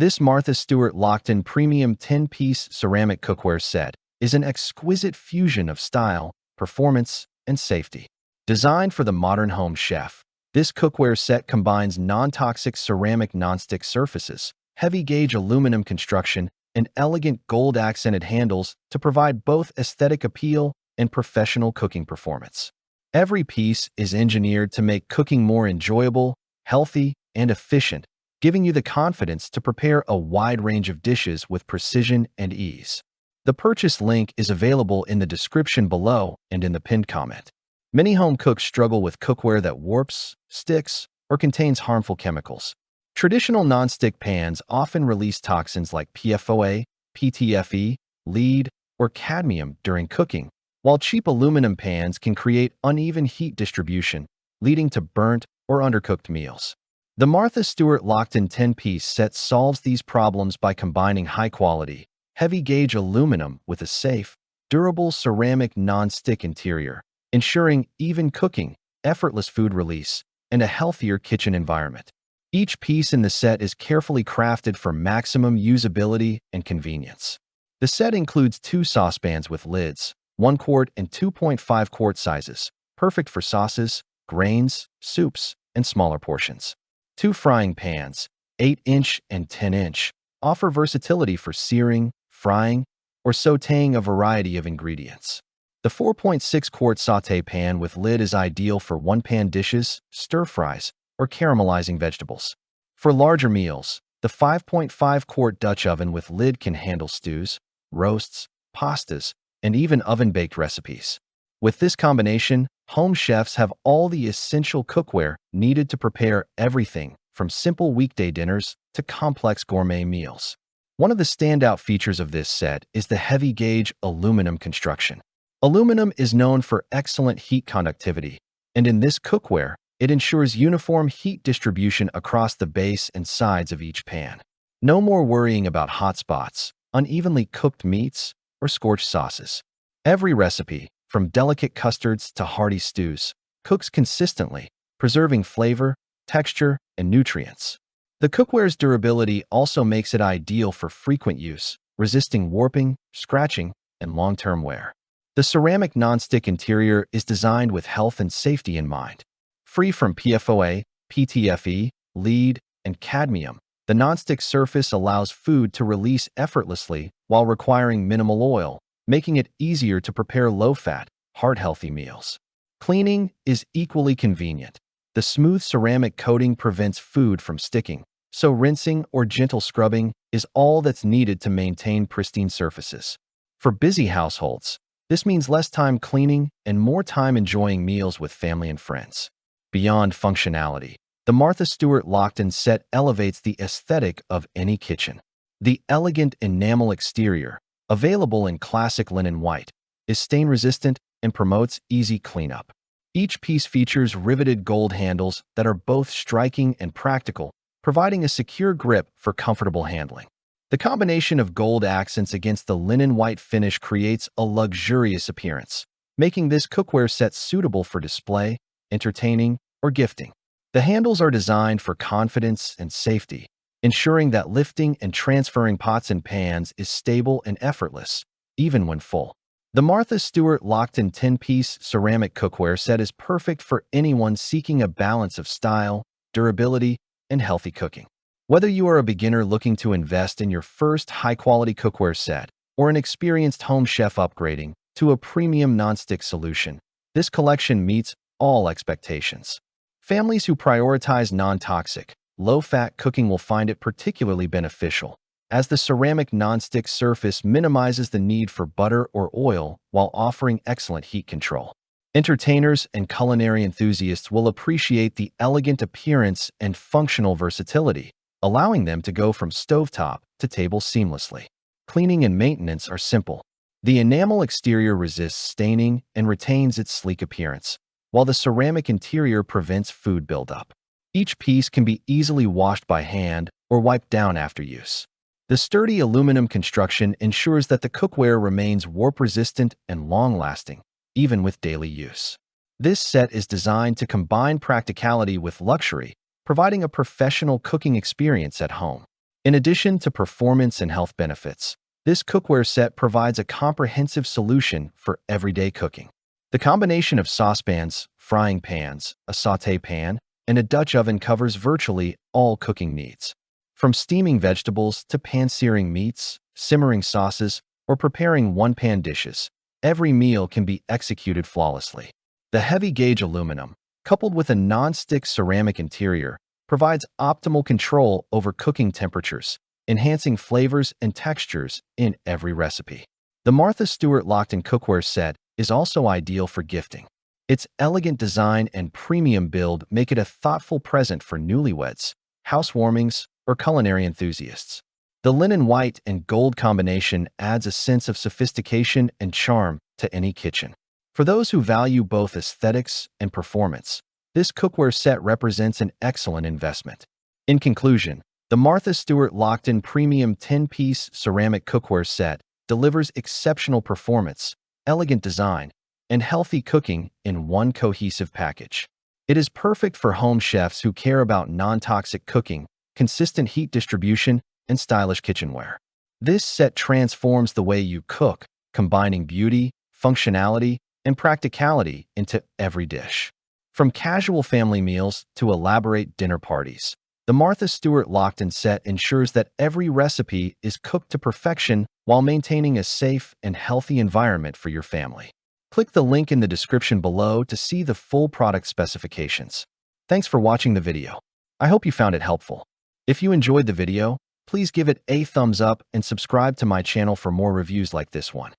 This Martha Stewart Lockton Premium 10-piece ceramic cookware set is an exquisite fusion of style, performance, and safety. Designed for the modern home chef, this cookware set combines non-toxic ceramic nonstick surfaces, heavy-gauge aluminum construction, and elegant gold-accented handles to provide both aesthetic appeal and professional cooking performance. Every piece is engineered to make cooking more enjoyable, healthy, and efficient, giving you the confidence to prepare a wide range of dishes with precision and ease. The purchase link is available in the description below and in the pinned comment. Many home cooks struggle with cookware that warps, sticks, or contains harmful chemicals. Traditional nonstick pans often release toxins like PFOA, PTFE, lead, or cadmium during cooking, while cheap aluminum pans can create uneven heat distribution, leading to burnt or undercooked meals. The Martha Stewart Lockton 10-piece set solves these problems by combining high-quality, heavy-gauge aluminum with a safe, durable ceramic non-stick interior, ensuring even cooking, effortless food release, and a healthier kitchen environment. Each piece in the set is carefully crafted for maximum usability and convenience. The set includes 2 saucepans with lids, 1 quart and 2.5 quart sizes, perfect for sauces, grains, soups, and smaller portions. 2 frying pans, 8-inch and 10-inch, offer versatility for searing, frying, or sautéing a variety of ingredients. The 4.6 quart sauté pan with lid is ideal for one-pan dishes, stir-fries, or caramelizing vegetables. For larger meals, the 5.5 quart Dutch oven with lid can handle stews, roasts, pastas, and even oven-baked recipes. With this combination, home chefs have all the essential cookware needed to prepare everything from simple weekday dinners to complex gourmet meals. One of the standout features of this set is the heavy-gauge aluminum construction. Aluminum is known for excellent heat conductivity, and in this cookware, it ensures uniform heat distribution across the base and sides of each pan. No more worrying about hot spots, unevenly cooked meats, or scorched sauces. Every recipe, from delicate custards to hearty stews, cooks consistently, preserving flavor, texture, and nutrients. The cookware's durability also makes it ideal for frequent use, resisting warping, scratching, and long-term wear. The ceramic nonstick interior is designed with health and safety in mind. Free from PFOA, PTFE, lead, and cadmium, the nonstick surface allows food to release effortlessly while requiring minimal oil, making it easier to prepare low-fat, heart-healthy meals. Cleaning is equally convenient. The smooth ceramic coating prevents food from sticking, so rinsing or gentle scrubbing is all that's needed to maintain pristine surfaces. For busy households, this means less time cleaning and more time enjoying meals with family and friends. Beyond functionality, the Martha Stewart Lockton set elevates the aesthetic of any kitchen. The elegant enamel exterior, available in classic linen white, is stain-resistant and promotes easy cleanup. Each piece features riveted gold handles that are both striking and practical, providing a secure grip for comfortable handling. The combination of gold accents against the linen white finish creates a luxurious appearance, making this cookware set suitable for display, entertaining, or gifting. The handles are designed for confidence and safety, ensuring that lifting and transferring pots and pans is stable and effortless, even when full. The Martha Stewart Lockton 10-piece ceramic cookware set is perfect for anyone seeking a balance of style, durability, and healthy cooking. Whether you are a beginner looking to invest in your first high-quality cookware set or an experienced home chef upgrading to a premium nonstick solution, this collection meets all expectations. Families who prioritize non-toxic, low-fat cooking will find it particularly beneficial, as the ceramic nonstick surface minimizes the need for butter or oil while offering excellent heat control. Entertainers and culinary enthusiasts will appreciate the elegant appearance and functional versatility, allowing them to go from stovetop to table seamlessly. Cleaning and maintenance are simple. The enamel exterior resists staining and retains its sleek appearance, while the ceramic interior prevents food buildup. Each piece can be easily washed by hand or wiped down after use. The sturdy aluminum construction ensures that the cookware remains warp-resistant and long-lasting, even with daily use. This set is designed to combine practicality with luxury, providing a professional cooking experience at home. In addition to performance and health benefits, this cookware set provides a comprehensive solution for everyday cooking. The combination of saucepans, frying pans, a sauté pan, and a Dutch oven covers virtually all cooking needs. From steaming vegetables to pan-searing meats, simmering sauces, or preparing one-pan dishes, every meal can be executed flawlessly. The heavy-gauge aluminum, coupled with a non-stick ceramic interior, provides optimal control over cooking temperatures, enhancing flavors and textures in every recipe. The Martha Stewart Lockton cookware set is also ideal for gifting. Its elegant design and premium build make it a thoughtful present for newlyweds, housewarmings, or culinary enthusiasts. The linen white and gold combination adds a sense of sophistication and charm to any kitchen. For those who value both aesthetics and performance, this cookware set represents an excellent investment. In conclusion, the Martha Stewart Lockton Premium 10-piece Ceramic Cookware Set delivers exceptional performance, elegant design, and healthy cooking in one cohesive package. It is perfect for home chefs who care about non-toxic cooking, consistent heat distribution, and stylish kitchenware. This set transforms the way you cook, combining beauty, functionality, and practicality into every dish. From casual family meals to elaborate dinner parties, the Martha Stewart Lockton set ensures that every recipe is cooked to perfection while maintaining a safe and healthy environment for your family. Click the link in the description below to see the full product specifications. Thanks for watching the video. I hope you found it helpful. If you enjoyed the video, please give it a thumbs up and subscribe to my channel for more reviews like this one.